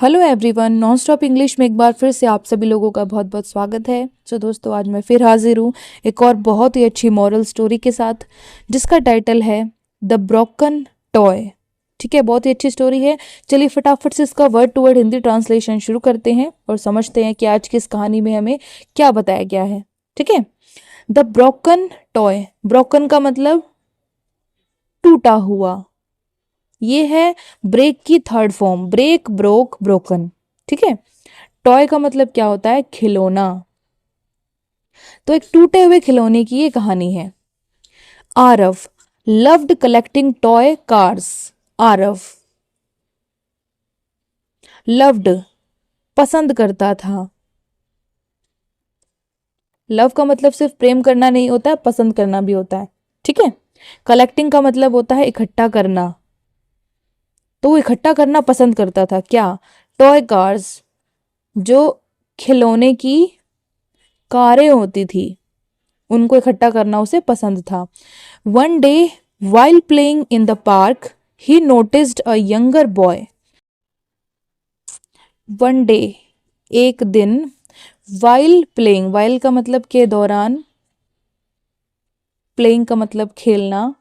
Hello everyone, non stop English में एक बार फिर से आप सभी लोगों का बहुत बहुत स्वागत है। दोस्तों, आज मैं फिर हाजिर हूँ एक और बहुत ही अच्छी मॉरल स्टोरी के साथ, जिसका टाइटल है द ब्रोकन टॉय। ठीक है, बहुत ही अच्छी स्टोरी है। चलिए फटाफट से इसका word to word Hindi translation शुरू करते हैं और समझते हैं कि आज की इस कहानी में हमें क्या बताया गया है। ठीक है, द ब्रोकन टॉय। ब्रोकन का मतलब टूटा हुआ। ये है ब्रेक की third form, break, broke, broken. ठीक है, टॉय का मतलब क्या होता है? खिलौना। तो एक टूटे हुए खिलौने की ये कहानी है। Aarav loved collecting toy cars. Aarav loved पसंद करता था। लव का मतलब सिर्फ प्रेम करना नहीं होता है, पसंद करना भी होता है। ठीक है, कलेक्टिंग का मतलब होता है इकट्ठा करना। तो वो इकट्ठा करना पसंद करता था। क्या? टॉय कार्स, जो खिलौने की कारें होती थी, उनको इकट्ठा करना उसे पसंद था। One day while playing in the park, he noticed a younger boy. One day, एक दिन, while playing, while का मतलब के दौरान, playing का मतलब खेलना,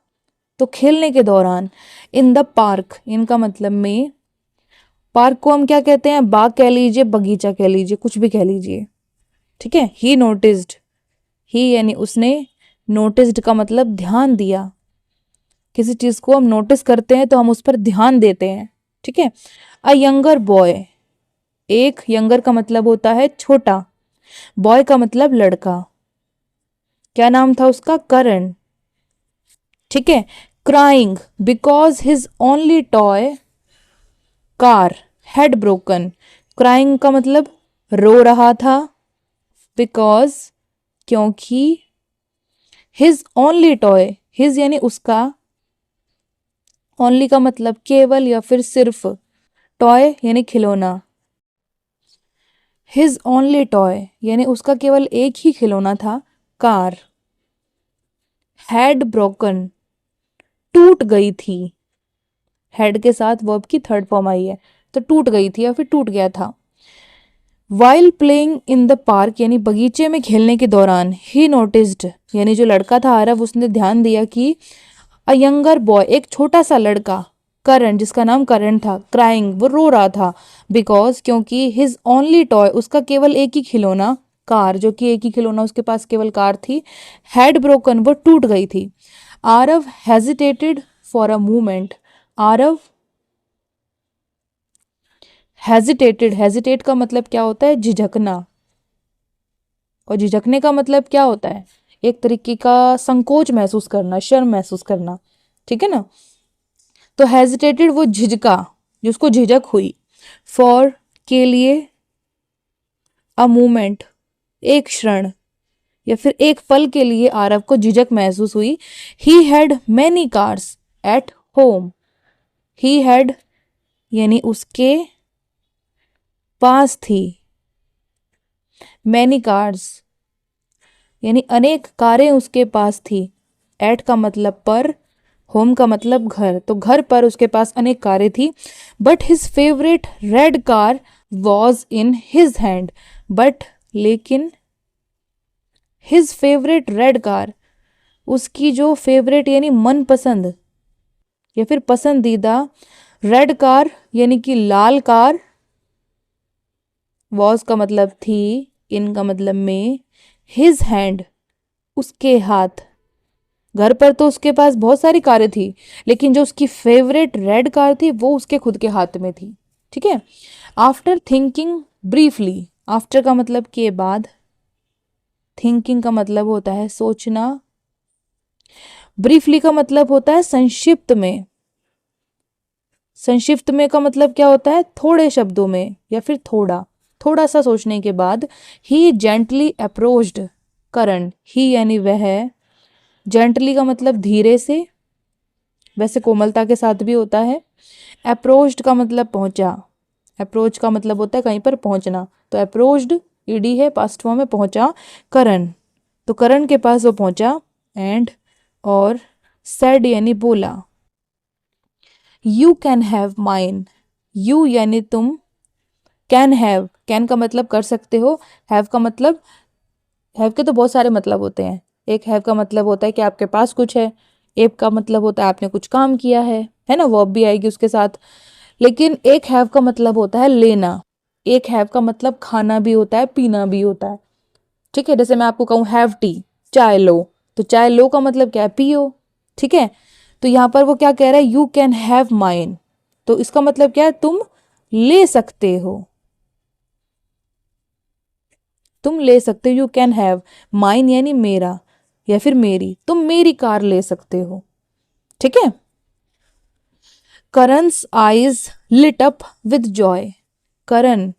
तो खेलने के दौरान, in the park, इनका मतलब में, पार्क को हम क्या कहते हैं? बाग कह लीजिए, बगीचा कह लीजिए, कुछ भी कह लीजिए। ठीक है, he noticed, ही यानी उसने, noticed का मतलब ध्यान दिया। किसी चीज को हम नोटिस करते हैं तो हम उस पर ध्यान देते हैं। ठीक है, अ यंगर बॉय, एक यंगर का मतलब होता है छोटा, बॉय का मतलब लड़का। क्या नाम था उसका? करण। ठीक है, crying because his only toy car had broken. Crying का मतलब रो रहा था, बिकॉज क्योंकि, हिज ओनली टॉय, हिज यानी उसका, ओनली का मतलब केवल या फिर सिर्फ, टॉय यानी खिलौना। हिज ओनली टॉय यानी उसका केवल एक ही खिलौना था, कार। हैड ब्रोकन टूट गई थी। हैड के साथ वर्ब की थर्ड फॉर्म आई है, तो टूट गई थी या फिर टूट गया था। While playing in the park यानी बगीचे में खेलने के दौरान, ही नोटिस्ड यानी जो लड़का था आरव, उसने ध्यान दिया कि अ यंगर बॉय, एक छोटा सा लड़का, करण, जिसका नाम करण था, क्राइंग वो रो रहा था, बिकॉज क्योंकि, हिज ओनली टॉय उसका केवल एक ही खिलौना, कार, जो कि एक ही खिलौना उसके पास केवल कार थी, हैड ब्रोकन वो टूट गई थी। Aarav hesitated for a moment. Aarav hesitated, hesitate का मतलब क्या होता है? झिझकना। और झिझकने का मतलब क्या होता है? एक तरीके का संकोच महसूस करना, शर्म महसूस करना। ठीक है ना? तो हेजिटेटेड वो झिझका, जिसको झिझक हुई, फॉर के लिए, अ मोमेंट एक क्षण या फिर एक पल के लिए आरव को झिझक महसूस हुई। He had many cars at home. He had यानी उसके पास थी, मैनी कार्स यानी अनेक कारें उसके पास थी। एट का मतलब पर, होम का मतलब घर, तो घर पर उसके पास अनेक कारें थी। But his favourite red car was in his hand. But लेकिन, हिज फेवरेट रेड कार, उसकी जो फेवरेट यानी मनपसंद या फिर पसंदीदा, रेड कार यानी कि लाल कार, वॉज का मतलब थी, इन का मतलब में, हिज हैंड उसके हाथ। घर पर तो उसके पास बहुत सारी कारें थी, लेकिन जो उसकी फेवरेट रेड कार थी वो उसके खुद के हाथ में थी। ठीक है, आफ्टर थिंकिंग ब्रीफली, आफ्टर का मतलब के बाद, थिंकिंग का मतलब होता है सोचना, ब्रीफली का मतलब होता है संक्षिप्त में। संक्षिप्त में का मतलब क्या होता है? थोड़े शब्दों में या फिर थोड़ा, थोड़ा सा सोचने के बाद, ही जेंटली अप्रोच्ड करण। ही यानी वह, जेंटली का मतलब धीरे से, वैसे कोमलता के साथ भी होता है। अप्रोच्ड का मतलब पहुंचा, अप्रोच का मतलब होता है कहीं पर पहुंचना, तो अप्रोच्ड ईडी है, पास्ट फॉर्म में, पहुंचा करण, तो करण के पास वो पहुंचा। एंड और, सेड यानी बोला, you can have mine. You यानी तुम, कैन हैव, कैन का मतलब कर सकते हो, हैव का मतलब, हैव के तो बहुत सारे मतलब होते हैं। एक हैव का मतलब होता है कि आपके पास कुछ है, एक का मतलब होता है आपने कुछ काम किया है ना, वर्ब भी आएगी उसके साथ। लेकिन एक हैव का मतलब होता है लेना, एक हैव का मतलब खाना भी होता है, पीना भी होता है। ठीक है, जैसे मैं आपको कहूँ हैव टी, चाय लो, तो चाय लो का मतलब क्या है, पियो। ठीक है, तो यहाँ पर वो क्या कह रहा है, यू कैन हैव माइन, तो इसका मतलब क्या है, तुम ले सकते हो, तुम ले सकते हो, यू कैन हैव माइन यानी मेरा या फिर मेरी, तुम मेरी कार ले सकते हो। ठीक है, Karan's eyes lit up with joy, Karan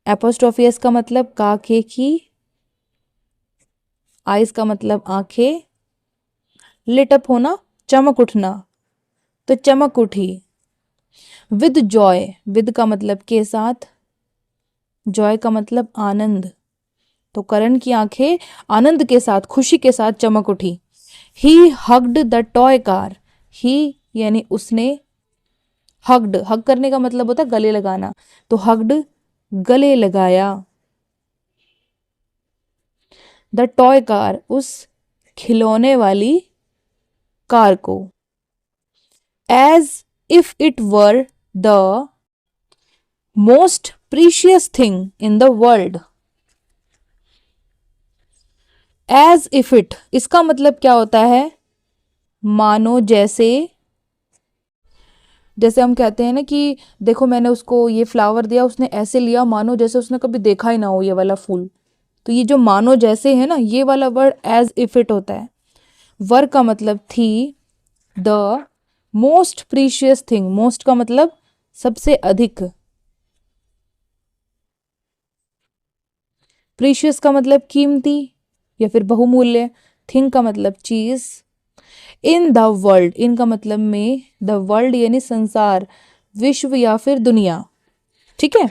apostrophe S का मतलब काके की, आईज का मतलब आंखें, लिट अप होना चमक उठना, तो चमक उठी। विद जॉय, विद का मतलब के साथ, जॉय का मतलब आनंद, तो करण की आंखें आनंद के साथ, खुशी के साथ चमक उठी। He hugged the toy car, he यानी उसने, हग्ड, हग करने का मतलब होता है गले लगाना, तो हग्ड गले लगाया, द टॉय कार उस खिलौने वाली कार को, as if it were the most precious thing in the world. As if it, इसका मतलब क्या होता है, मानो जैसे, जैसे हम कहते हैं ना कि देखो मैंने उसको ये फ्लावर दिया, उसने ऐसे लिया मानो जैसे उसने कभी देखा ही ना हो ये वाला फूल, तो ये जो मानो जैसे है ना, ये वाला वर्ड एज इफ इट होता है। वर का मतलब थी, the most precious thing, most का मतलब सबसे अधिक, प्रीशियस का मतलब कीमती या फिर बहुमूल्य, थिंग का मतलब चीज, इन द वर्ल्ड, इन का मतलब में, द वर्ल्ड यानी संसार, विश्व या फिर दुनिया। ठीक है,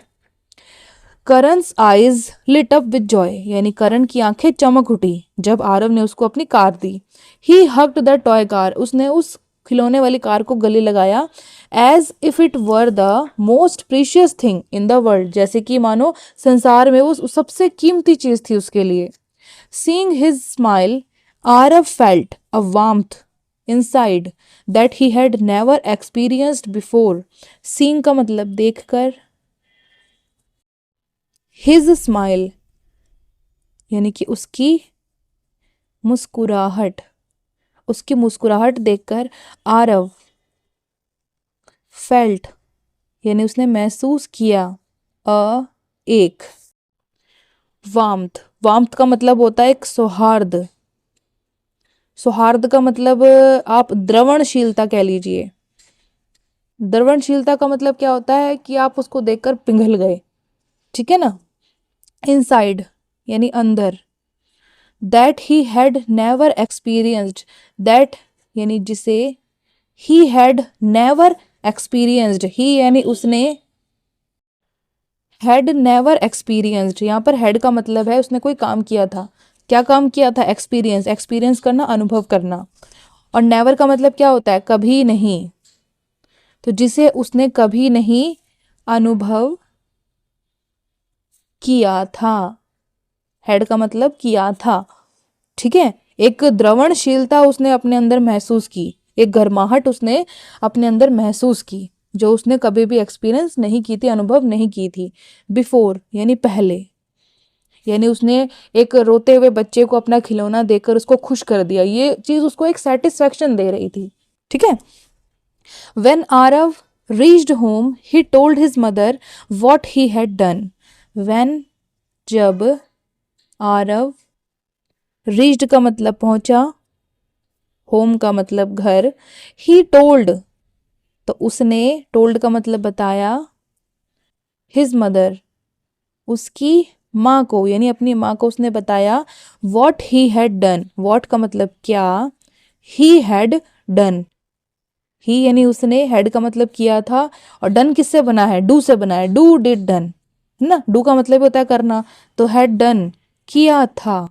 Karan's eyes lit up with joy, यानी करण की आंखें चमक उठी जब आरव ने उसको अपनी कार दी। He hugged the toy car, उसने उस खिलौने वाली कार को गले लगाया, as if it were the most precious thing in the world, जैसे कि मानो संसार में वो सबसे कीमती चीज थी उसके लिए। Seeing his smile, Aarav felt a warmth inside that he had never experienced before. Seeing का मतलब देखकर, हिज स्माइल यानी कि उसकी मुस्कुराहट, उसकी मुस्कुराहट देखकर, आरव फेल्ट यानी उसने महसूस किया, अ एक, वार्मथ, वार्मथ का मतलब होता है एक सौहार्द, सौहार्द का मतलब आप द्रवणशीलता कह लीजिए। द्रवणशीलता का मतलब क्या होता है कि आप उसको देखकर पिघल गए। ठीक है ना, इनसाइड यानी अंदर, that he had never experienced, that यानी जिसे, ही हैड नेवर एक्सपीरियंस्ड, ही यानी उसने, हैड नेवर एक्सपीरियंस्ड, यहाँ पर हैड का मतलब है उसने कोई काम किया था, क्या काम किया था, एक्सपीरियंस, एक्सपीरियंस करना, अनुभव करना। और नेवर का मतलब क्या होता है, कभी नहीं, तो जिसे उसने कभी नहीं अनुभव किया था, हैड का मतलब किया था। ठीक है, एक द्रवणशीलता उसने अपने अंदर महसूस की, एक गर्माहट उसने अपने अंदर महसूस की जो उसने कभी भी एक्सपीरियंस नहीं की थी, अनुभव नहीं की थी। बिफोर यानी पहले, यानी उसने एक रोते हुए बच्चे को अपना खिलौना देकर उसको खुश कर दिया, ये चीज उसको एक सेटिस्फेक्शन दे रही थी। ठीक है, when Aarav reached home he told his mother what he had done. When, जब, आरव, रीच्ड का मतलब पहुंचा, होम का मतलब घर, ही टोल्ड तो उसने, टोल्ड का मतलब बताया, हिज मदर उसकी माँ को, यानी अपनी माँ को उसने बताया, what he had done, what का मतलब क्या, ही हैड डन, ही यानी उसने, हैड का मतलब किया था, और डन किससे बना है, डू से बना है, डू डिड डन, है ना, डू का मतलब होता है करना, तो हैड डन किया था।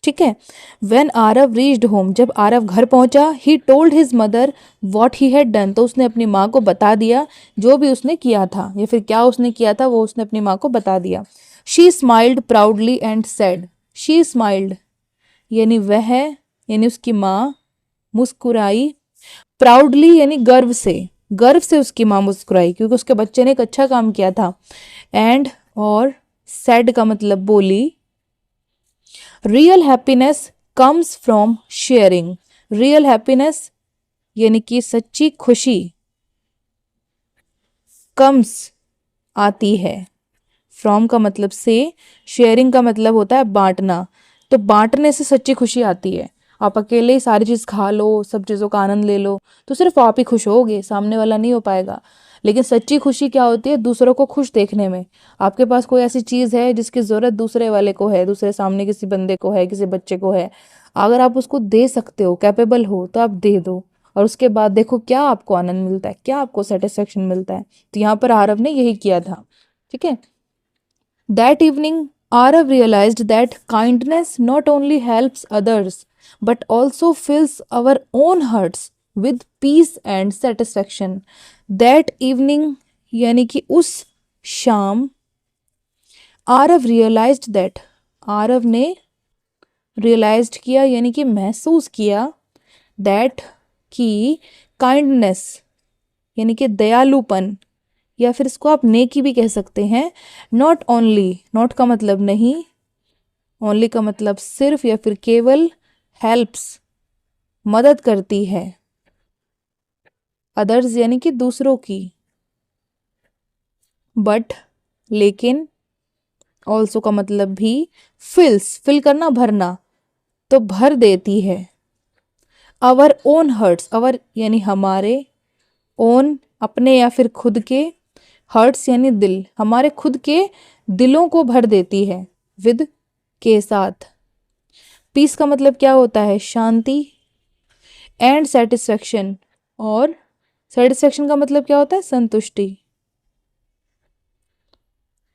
ठीक है। वेन आरव रीच्ड होम, जब आरव घर पहुंचा, he told his mother what he had done, तो उसने अपनी माँ को बता दिया जो भी उसने किया था, या फिर क्या उसने किया था वो उसने अपनी माँ को बता दिया। She smiled proudly and said, she smiled यानी वह, यानी उसकी माँ मुस्कुराई, प्राउडली यानी गर्व से उसकी माँ मुस्कुराई क्योंकि उसके बच्चे ने एक अच्छा काम किया था। एंड और सैड का मतलब बोली, real happiness comes from sharing, real happiness यानी कि सच्ची खुशी, कम्स आती है, फ्रॉम का मतलब से, शेयरिंग का मतलब होता है बांटना, तो बांटने से सच्ची खुशी आती है। आप अकेले ही सारी चीज़ खा लो, सब चीज़ों का आनंद ले लो तो सिर्फ आप ही खुश होगे, सामने वाला नहीं हो पाएगा। लेकिन सच्ची खुशी क्या होती है, दूसरों को खुश देखने में। आपके पास कोई ऐसी चीज़ है जिसकी ज़रूरत दूसरे वाले को है, दूसरे सामने किसी बंदे को है, किसी बच्चे को है, अगर आप उसको दे सकते हो, कैपेबल हो, तो आप दे दो और उसके बाद देखो क्या आपको आनंद मिलता है, क्या आपको सेटिस्फेक्शन मिलता है। तो यहाँ पर आरव ने यही किया था। ठीक है। That evening, Arav realized that kindness not only helps others but also fills our own hearts with peace and satisfaction. That evening यानी कि उस शाम, आरव realized that, आरव ने realized किया यानी कि महसूस किया, that कि kindness यानी कि दयालुपन, या फिर इसको आप नेकी भी कह सकते हैं। नॉट ओनली, नॉट का मतलब नहीं, ओनली का मतलब सिर्फ या फिर केवल, हेल्प्स मदद करती है, अदर्स यानी कि दूसरों की, बट लेकिन, ऑल्सो का मतलब भी, फिल करना भरना, तो भर देती है। आवर ओन हर्ट्स, आवर यानी हमारे, ओन अपने या फिर खुद के, हर्ट्स यानी दिल, हमारे खुद के दिलों को भर देती है, विद के साथ। पीस का मतलब क्या होता है, शांति, एंड सेटिस्फेक्शन, और सेटिस्फेक्शन का मतलब क्या होता है, संतुष्टि।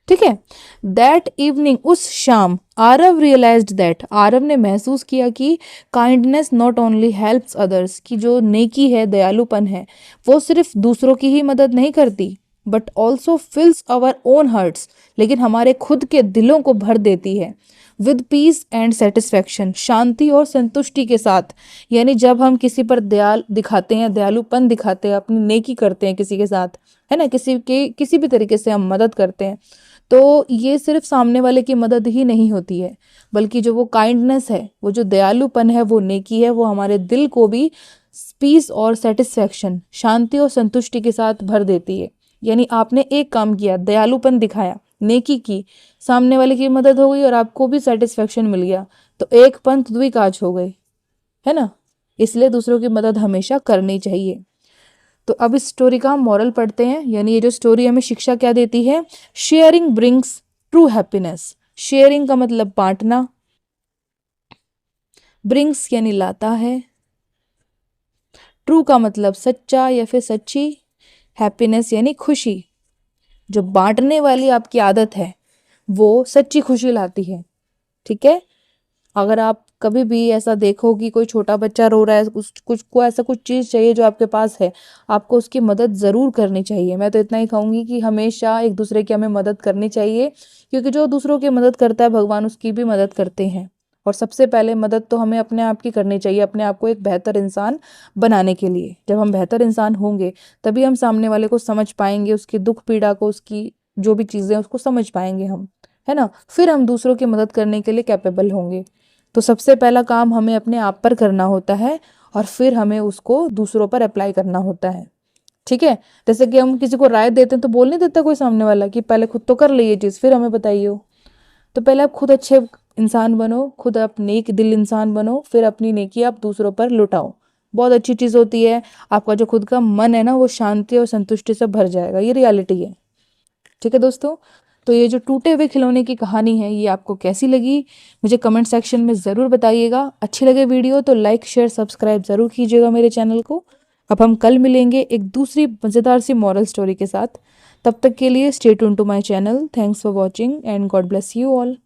ठीक है। दैट इवनिंग, उस शाम, आरव रियलाइज्ड दैट, आरव ने महसूस किया कि kindness not only helps others, की जो नेकी है, दयालुपन है, वो सिर्फ दूसरों की ही मदद नहीं करती, but also fills our own hearts, लेकिन हमारे खुद के दिलों को भर देती है, विद पीस एंड सेटिस्फेक्शन, शांति और संतुष्टि के साथ। यानी जब हम किसी पर दयाल दिखाते हैं, दयालुपन दिखाते हैं, अपनी नेकी करते हैं किसी के साथ, है ना, किसी भी तरीके से हम मदद करते हैं, तो ये सिर्फ सामने वाले की मदद ही नहीं होती है, बल्कि जो वो काइंडनेस है, वो जो दयालुपन है, वो नेकी है, वो हमारे दिल को भी पीस और सेटिस्फेक्शन, शांति और संतुष्टि के साथ भर देती है। यानी आपने एक काम किया, दयालुपन दिखाया, नेकी की, सामने वाले की मदद हो गई और आपको भी सेटिस्फेक्शन मिल गया, तो एक पंथ दुई काज हो गए, है ना। इसलिए दूसरों की मदद हमेशा करनी चाहिए। तो अब इस स्टोरी का हम मॉरल पढ़ते हैं, यानी ये जो स्टोरी हमें शिक्षा क्या देती है। Sharing brings true happiness, sharing का मतलब बांटना, ब्रिंग्स यानी लाता है, ट्रू का मतलब सच्चा या फिर सच्ची, हैप्पीनेस यानी खुशी। जो बांटने वाली आपकी आदत है वो सच्ची खुशी लाती है। ठीक है। अगर आप कभी भी ऐसा देखो कि कोई छोटा बच्चा रो रहा है, कुछ को ऐसा कुछ चीज़ चाहिए जो आपके पास है, आपको उसकी मदद ज़रूर करनी चाहिए। मैं तो इतना ही कहूँगी कि हमेशा एक दूसरे की हमें मदद करनी चाहिए, क्योंकि जो दूसरों की मदद करता है भगवान उसकी भी मदद करते हैं। और सबसे पहले मदद तो हमें अपने आप की करनी चाहिए, अपने आप को एक बेहतर इंसान बनाने के लिए। जब हम बेहतर इंसान होंगे तभी हम सामने वाले को समझ पाएंगे, उसकी दुख पीड़ा को, उसकी जो भी चीज़ें हैं उसको समझ पाएंगे हम, है ना। फिर हम दूसरों की मदद करने के लिए कैपेबल होंगे। तो सबसे पहला काम हमें अपने आप पर करना होता है और फिर हमें उसको दूसरों पर अप्लाई करना होता है। ठीक है। जैसे कि हम किसी को राय देते हैं तो बोल नहीं देता कोई सामने वाला कि पहले खुद तो कर ले ये चीज़ फिर हमें बताइए हो। तो पहले आप खुद अच्छे इंसान बनो, खुद आप नेक दिल इंसान बनो, फिर अपनी नेकी आप दूसरों पर लुटाओ। बहुत अच्छी चीज़ होती है। आपका जो खुद का मन है ना वो शांति और संतुष्टि से भर जाएगा, ये रियलिटी है। ठीक है दोस्तों। तो ये जो टूटे हुए खिलौने की कहानी है ये आपको कैसी लगी मुझे कमेंट सेक्शन में ज़रूर बताइएगा। अच्छी लगे वीडियो तो लाइक शेयर सब्सक्राइब ज़रूर कीजिएगा मेरे चैनल को। अब हम कल मिलेंगे एक दूसरी मज़ेदार सी मॉरल स्टोरी के साथ। तब तक के लिए stay tune to my channel. Thanks for watching and God bless you all.